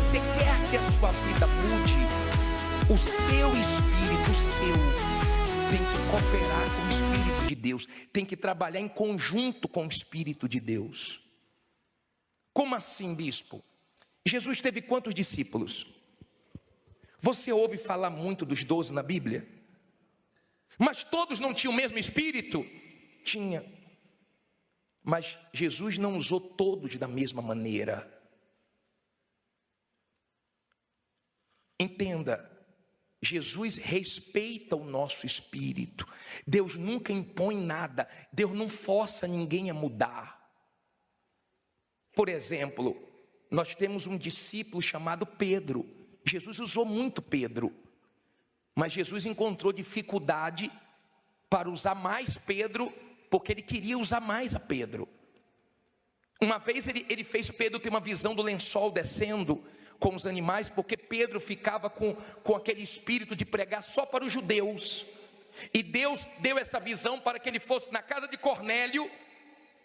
você quer que a sua vida mude, o seu espírito, tem que cooperar com o Espírito de Deus, tem que trabalhar em conjunto com o Espírito de Deus. Como assim, bispo? Jesus teve quantos discípulos? Você ouve falar muito dos 12 na Bíblia? Mas todos não tinham o mesmo Espírito? Tinha. Mas Jesus não usou todos da mesma maneira. Entenda, Jesus respeita o nosso espírito. Deus nunca impõe nada. Deus não força ninguém a mudar. Por exemplo, nós temos um discípulo chamado Pedro. Jesus usou muito Pedro, mas Jesus encontrou dificuldade para usar mais Pedro, porque ele queria usar mais a Pedro. Uma vez ele fez Pedro ter uma visão do lençol descendo com os animais, porque Pedro ficava com aquele espírito de pregar só para os judeus, e Deus deu essa visão para que ele fosse na casa de Cornélio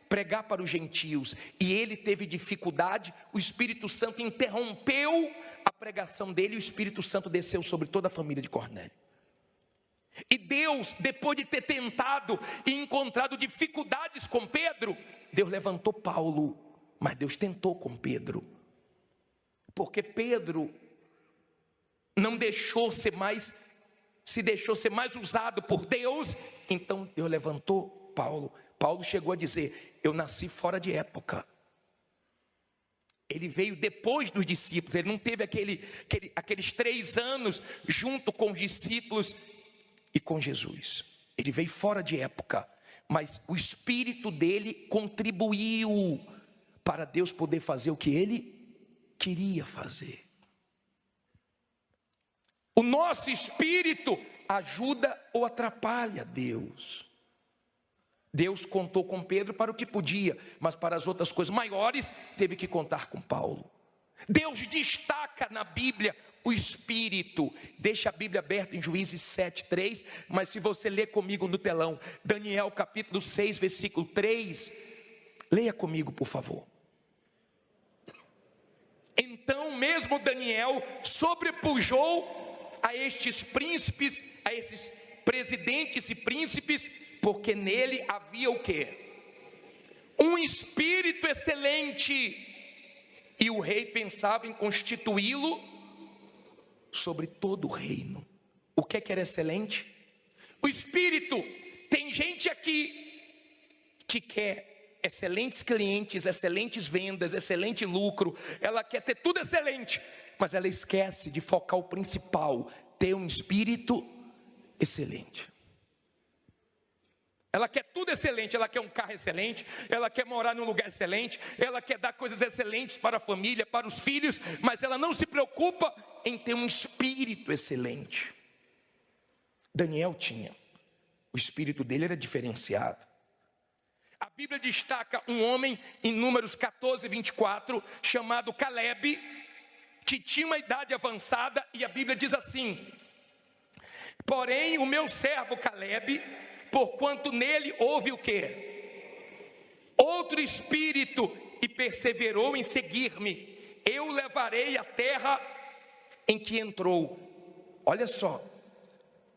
pregar para os gentios, e ele teve dificuldade. O Espírito Santo interrompeu a pregação dele, e o Espírito Santo desceu sobre toda a família de Cornélio. E Deus, depois de ter tentado e encontrado dificuldades com Pedro, Deus levantou Paulo, mas Deus tentou com Pedro, porque Pedro não deixou ser mais, se deixou ser mais usado por Deus. Então Deus levantou Paulo. Paulo chegou a dizer: eu nasci fora de época. Ele veio depois dos discípulos, ele não teve aqueles 3 anos junto com os discípulos e com Jesus. Ele veio fora de época, mas o espírito dele contribuiu para Deus poder fazer o que ele queria fazer. O nosso espírito ajuda ou atrapalha Deus. Deus contou com Pedro para o que podia, mas para as outras coisas maiores teve que contar com Paulo. Deus destaca na Bíblia o Espírito. Deixa a Bíblia aberta em Juízes 7:3, mas se você ler comigo no telão, Daniel capítulo 6, versículo 3, leia comigo, por favor. Então mesmo Daniel sobrepujou a estes príncipes, a esses presidentes e príncipes, porque nele havia o quê? Um espírito excelente, e o rei pensava em constituí-lo sobre todo o reino. O que é que era excelente? O espírito. Tem gente aqui que quer excelentes clientes, excelentes vendas, excelente lucro, ela quer ter tudo excelente, mas ela esquece de focar o principal: ter um espírito excelente. Ela quer tudo excelente, ela quer um carro excelente, ela quer morar num lugar excelente, ela quer dar coisas excelentes para a família, para os filhos, mas ela não se preocupa em ter um espírito excelente. Daniel tinha, o espírito dele era diferenciado. A Bíblia destaca um homem em Números 14:24, chamado Caleb, que tinha uma idade avançada, e a Bíblia diz assim: porém o meu servo Caleb, porquanto nele houve o quê? Outro espírito, e perseverou em seguir-me, eu levarei a terra em que entrou. Olha só,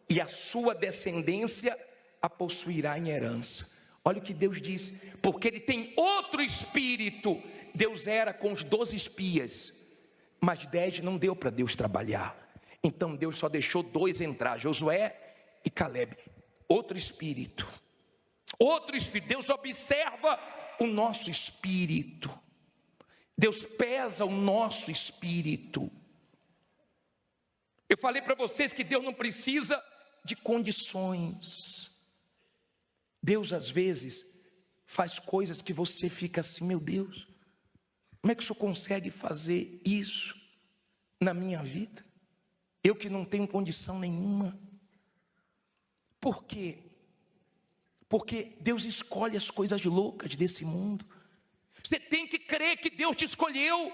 e a sua descendência a possuirá em herança. Olha o que Deus diz, porque ele tem outro espírito. Deus era com os 12 espias, mas 10 não deu para Deus trabalhar. Então Deus só deixou 2 entrar, Josué e Caleb. Outro espírito. Deus observa o nosso espírito. Deus pesa o nosso espírito. Eu falei para vocês que Deus não precisa de condições. Deus às vezes faz coisas que você fica assim: meu Deus, como é que o Senhor consegue fazer isso na minha vida? Eu que não tenho condição nenhuma. Por quê? Porque Deus escolhe as coisas loucas desse mundo. Você tem que crer que Deus te escolheu.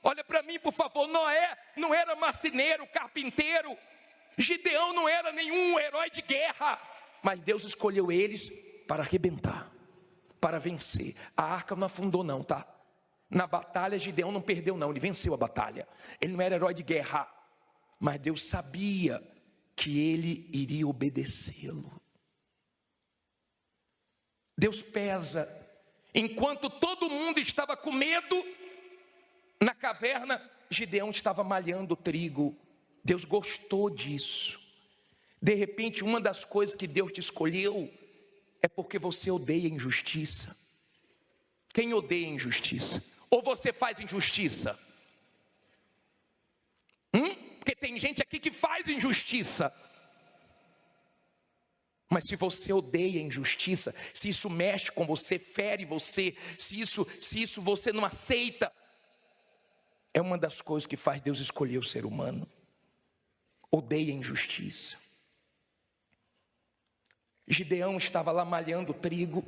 Olha para mim, por favor. Noé não era marceneiro, carpinteiro. Gideão não era nenhum herói de guerra. Mas Deus escolheu eles para arrebentar, para vencer. A arca não afundou não, tá? Na batalha, Gideão não perdeu não, ele venceu a batalha. Ele não era herói de guerra, mas Deus sabia que ele iria obedecê-lo. Deus pesa. Enquanto todo mundo estava com medo, na caverna, Gideão estava malhando trigo. Deus gostou disso. De repente, uma das coisas que Deus te escolheu é porque você odeia injustiça. Quem odeia injustiça? Ou você faz injustiça? Porque tem gente aqui que faz injustiça. Mas se você odeia injustiça, se isso mexe com você, fere você, se isso você não aceita, é uma das coisas que faz Deus escolher o ser humano. Odeia injustiça. Gideão estava lá malhando trigo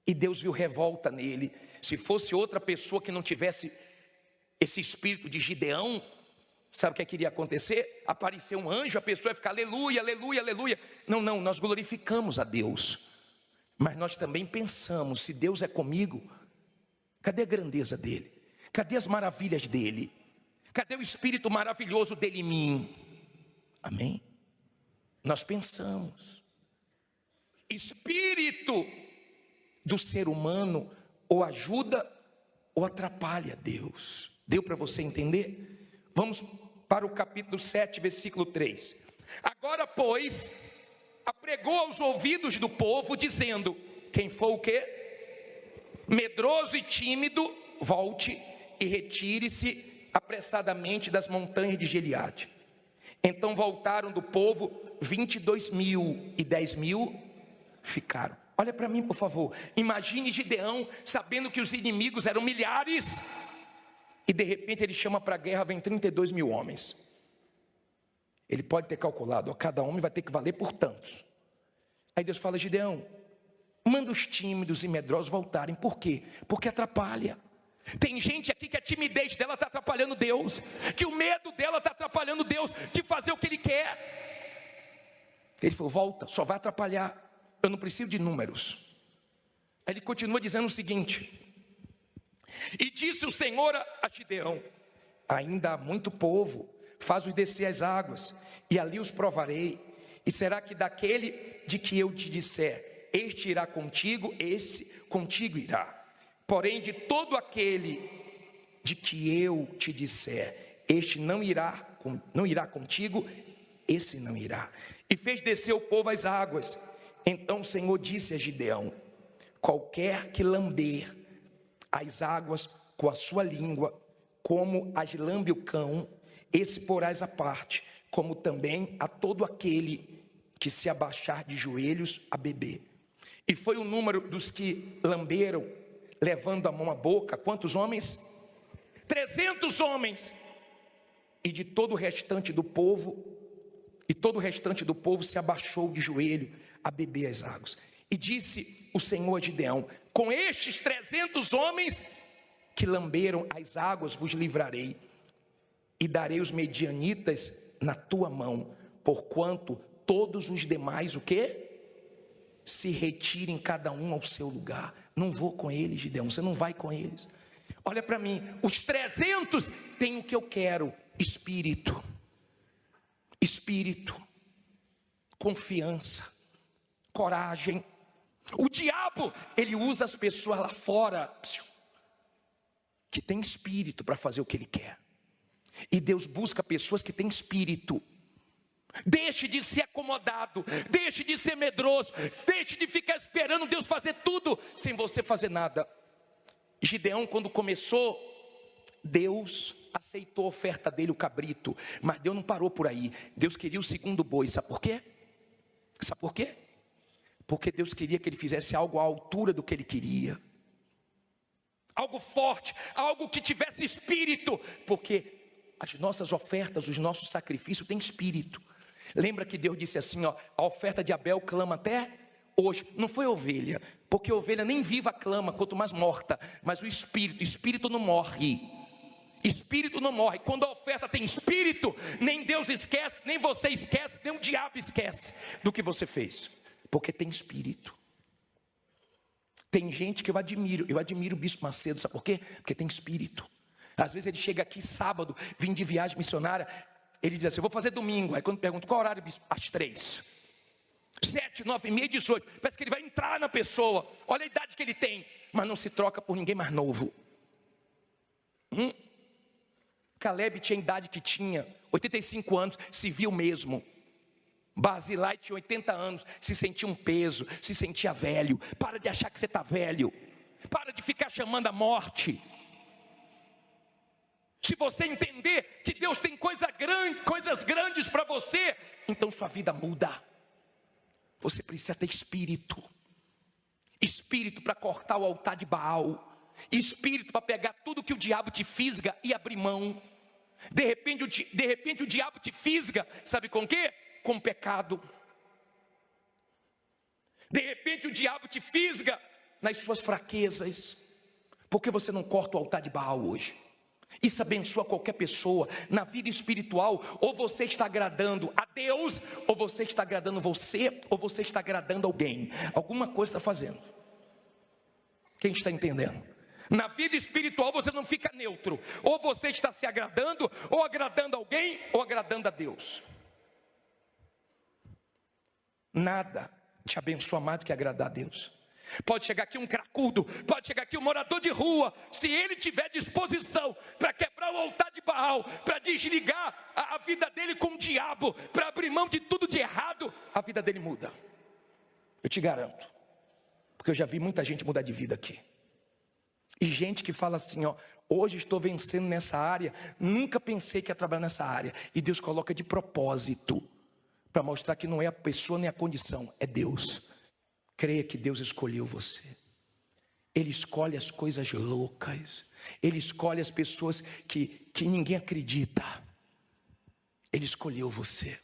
e Deus viu revolta nele. Se fosse outra pessoa que não tivesse esse espírito de Gideão, sabe o que iria acontecer? Aparecer um anjo, a pessoa ia ficar aleluia, aleluia, aleluia. Não, nós glorificamos a Deus. Mas nós também pensamos, se Deus é comigo, cadê a grandeza dele? Cadê as maravilhas dele? Cadê o espírito maravilhoso dele em mim? Amém? Nós pensamos. Espírito do ser humano ou ajuda ou atrapalha Deus. Deu para você entender? Vamos para o capítulo 7, versículo 3. Agora, pois, apregou aos ouvidos do povo, dizendo: quem for o quê? Medroso e tímido, volte e retire-se apressadamente das montanhas de Gileade. Então voltaram do povo 22.000 e 10.000 ficaram. Olha para mim, por favor. Imagine Gideão sabendo que os inimigos eram milhares e de repente ele chama para a guerra, vem 32.000 homens. Ele pode ter calculado, cada homem vai ter que valer por tantos. Aí Deus fala: Gideão, manda os tímidos e medrosos voltarem. Por quê? Porque atrapalha. Tem gente aqui que a timidez dela está atrapalhando Deus, que o medo dela está atrapalhando Deus de fazer o que Ele quer. Ele falou: volta, só vai atrapalhar. Eu não preciso de números. Aí ele continua dizendo o seguinte: e disse o Senhor a Gideão: ainda há muito povo, faz-os descer as águas, e ali os provarei. E será que daquele de que eu te disser, este irá contigo, esse contigo irá. Porém, de todo aquele de que eu te disser, este não irá contigo, esse não irá. E fez descer o povo às águas. Então o Senhor disse a Gideão: qualquer que lamber as águas com a sua língua, como as lambe o cão, esse porás à parte, como também a todo aquele que se abaixar de joelhos a beber. E foi o número dos que lamberam, levando a mão à boca, quantos homens? 300 homens. E de todo o restante do povo, se abaixou de joelho a beber as águas. E disse o Senhor a Gideão: com estes 300 homens que lamberam as águas vos livrarei, e darei os medianitas na tua mão, porquanto todos os demais, o quê? Se retirem cada um ao seu lugar. Não vou com eles, Gideão, você não vai com eles. Olha para mim, os 300 têm o que eu quero: espírito, confiança, coragem. O diabo, ele usa as pessoas lá fora que tem espírito para fazer o que ele quer. E Deus busca pessoas que têm espírito. Deixe de ser acomodado, deixe de ser medroso, deixe de ficar esperando Deus fazer tudo sem você fazer nada. Gideão, quando começou, Deus aceitou a oferta dele, o cabrito, mas Deus não parou por aí. Deus queria o segundo boi, sabe por quê? Sabe por quê? Porque Deus queria que ele fizesse algo à altura do que ele queria, algo forte, algo que tivesse espírito, porque as nossas ofertas, os nossos sacrifícios têm espírito. Lembra que Deus disse assim, ó, a oferta de Abel clama até hoje. Não foi ovelha, porque ovelha nem viva clama, quanto mais morta. Mas o espírito não morre. Espírito não morre. Quando a oferta tem espírito, nem Deus esquece, nem você esquece, nem o diabo esquece do que você fez, porque tem espírito. Tem gente que eu admiro o Bispo Macedo, sabe por quê? Porque tem espírito. Às vezes ele chega aqui sábado, vim de viagem missionária, ele diz assim, eu vou fazer domingo. Aí quando pergunto, qual horário, Bispo? Às 3. 7, 9, meia, 18. Parece que ele vai entrar na pessoa. Olha a idade que ele tem, mas não se troca por ninguém mais novo. Caleb tinha a idade que tinha, 85 anos, se viu mesmo. Barzilai tinha 80 anos, se sentia um peso, se sentia velho. Para de achar que você está velho. Para de ficar chamando a morte. Se você entender que Deus tem coisas grandes para você, então sua vida muda. Você precisa ter espírito. Espírito para cortar o altar de Baal. Espírito para pegar tudo que o diabo te fisga e abrir mão. De repente o diabo te fisga, sabe com o quê? Com pecado. De repente o diabo te fisga nas suas fraquezas. Por que você não corta o altar de Baal hoje? Isso abençoa qualquer pessoa na vida espiritual. Ou você está agradando a Deus, ou você está agradando você, ou você está agradando alguém. Alguma coisa está fazendo. Quem está entendendo? Na vida espiritual você não fica neutro. Ou você está se agradando, ou agradando alguém, ou agradando a Deus. Nada te abençoa mais do que agradar a Deus. Pode chegar aqui um cracudo, pode chegar aqui um morador de rua, se ele tiver disposição para quebrar o altar de Baal, para desligar a vida dele com o diabo, para abrir mão de tudo de errado, a vida dele muda. Eu te garanto, porque eu já vi muita gente mudar de vida aqui. E gente que fala assim, ó, hoje estou vencendo nessa área, nunca pensei que ia trabalhar nessa área. E Deus coloca de propósito, para mostrar que não é a pessoa nem a condição, é Deus. Creia que Deus escolheu você. Ele escolhe as coisas loucas. Ele escolhe as pessoas que ninguém acredita. Ele escolheu você.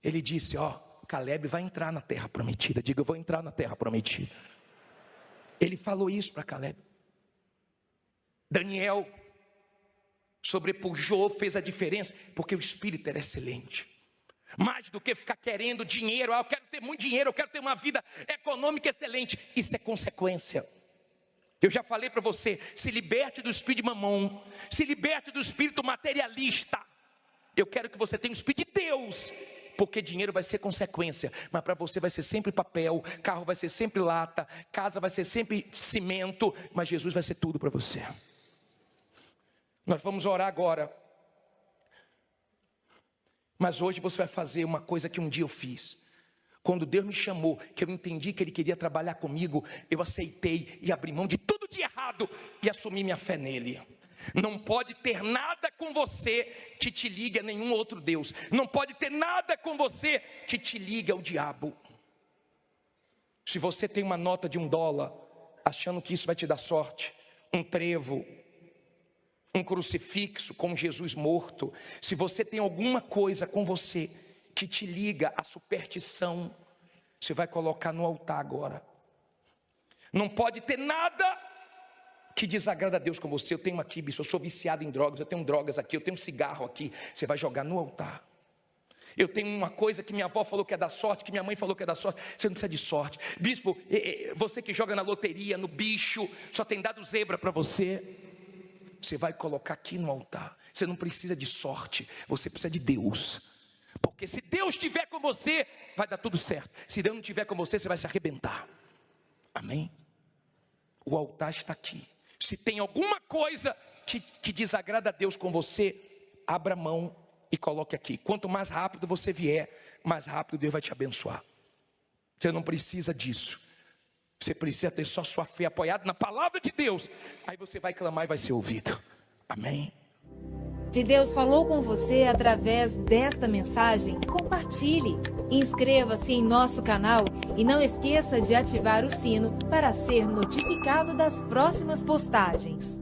Ele disse, ó, Caleb vai entrar na terra prometida. Diga, eu vou entrar na terra prometida. Ele falou isso para Caleb. Daniel sobrepujou, fez a diferença, porque o espírito era excelente. Mais do que ficar querendo dinheiro, eu quero ter muito dinheiro, eu quero ter uma vida econômica excelente. Isso é consequência. Eu já falei para você, se liberte do espírito de mamão, se liberte do espírito materialista. Eu quero que você tenha o espírito de Deus, porque dinheiro vai ser consequência, mas para você vai ser sempre papel, carro vai ser sempre lata, casa vai ser sempre cimento, mas Jesus vai ser tudo para você. Nós vamos orar agora. Mas hoje você vai fazer uma coisa que um dia eu fiz. Quando Deus me chamou, que eu entendi que Ele queria trabalhar comigo, eu aceitei e abri mão de tudo de errado e assumi minha fé nele. Não pode ter nada com você que te ligue a nenhum outro Deus. Não pode ter nada com você que te ligue ao diabo. Se você tem uma nota de $1, achando que isso vai te dar sorte, um trevo, um crucifixo com Jesus morto, se você tem alguma coisa com você que te liga à superstição, você vai colocar no altar agora. Não pode ter nada que desagrada a Deus com você. Eu tenho aqui, bicho, eu sou viciado em drogas, eu tenho drogas aqui, eu tenho um cigarro aqui. Você vai jogar no altar. Eu tenho uma coisa que minha avó falou que é da sorte, que minha mãe falou que é da sorte. Você não precisa de sorte. Bispo, você que joga na loteria, no bicho, só tem dado zebra para você. Você vai colocar aqui no altar. Você não precisa de sorte, você precisa de Deus. Porque se Deus estiver com você, vai dar tudo certo. Se Deus não estiver com você, você vai se arrebentar. Amém? O altar está aqui. Se tem alguma coisa que desagrada a Deus com você, abra a mão e coloque aqui. Quanto mais rápido você vier, mais rápido Deus vai te abençoar. Você não precisa disso. Você precisa ter só sua fé apoiada na palavra de Deus. Aí você vai clamar e vai ser ouvido. Amém? Se Deus falou com você através desta mensagem, compartilhe. Inscreva-se em nosso canal e não esqueça de ativar o sino para ser notificado das próximas postagens.